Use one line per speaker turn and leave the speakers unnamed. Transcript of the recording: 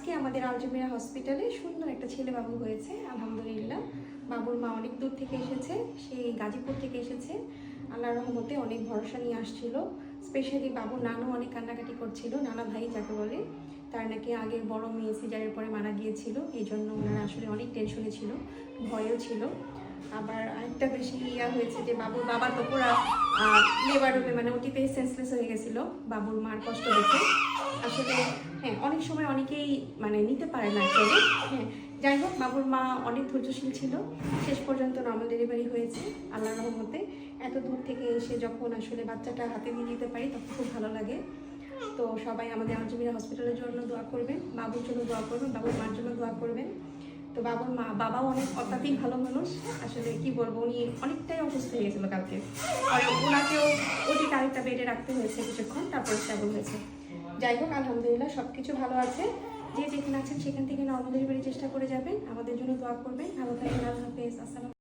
আজকে আমাদের আলজমিরা হসপিটালে সুন্দর একটা ছেলে বাবু হয়েছে আলহামদুলিল্লাহ। বাবুর মা অনেক দূর থেকে এসেছে, সেই গাজীপুর থেকে এসেছে। আল্লাহর রহমতে অনেক ভরসা নিয়ে আসছিল। স্পেশালি বাবুর নানু অনেক কান্নাকাটি করছিল, নানা ভাই যাকে বলে। তার নাকি আগের বড় মেয়ে সিজারের পরে মারা গিয়েছিল, এই জন্য ওনারা আসলে অনেক টেনশনে ছিল, ভয়ও ছিল। আবার আরেকটা বেশি হয়েছে যে বাবুর বাবা তো পুরা লেবার রুমে মানে ওটিতে সেন্সলেস হয়ে গেছিলো বাবুর মার কষ্ট দেখে। আসলে হ্যাঁ, অনেক সময় অনেকেই মানে নিতে পারে না অ্যাকচুয়ালি। হ্যাঁ, যাই হোক, বাবুর মা অনেক ধৈর্যশীল ছিল, শেষ পর্যন্ত নর্মাল ডেলিভারি হয়েছে আল্লাহর রহমতে। এত দূর থেকে এসে যখন আসলে বাচ্চাটা হাতে নিয়ে নিতে পারি তখন খুব ভালো লাগে। তো সবাই আমাদের আলজমিরা হসপিটালের জন্য দোয়া করবেন, বাবুর জন্য দোয়া করবেন, বাবুর মার জন্য দোয়া করবেন। তো বাবুর বাবাও অনেক অত্যাধিক ভালো মানুষ, আসলে কি বলবো, উনি অনেকটাই অসুস্থ হয়ে গেছিলো কালকে, আর ওনাকেও ওটিতে আরেকটা বেডে রাখতে হয়েছে কিছুক্ষণ, তারপর স্টেবল হয়েছে। যাই হোক, আলহামদুলিল্লাহ সব কিছু ভালো আছে। যে যেখানে আছেন সেখান থেকে নর্মাল ডেলিভারি চেষ্টা করে যাবেন, আমাদের জন্য দোয়া করবেন। ভালো থাকবেন, আল্লাহ হাফেজ, আসসালাম।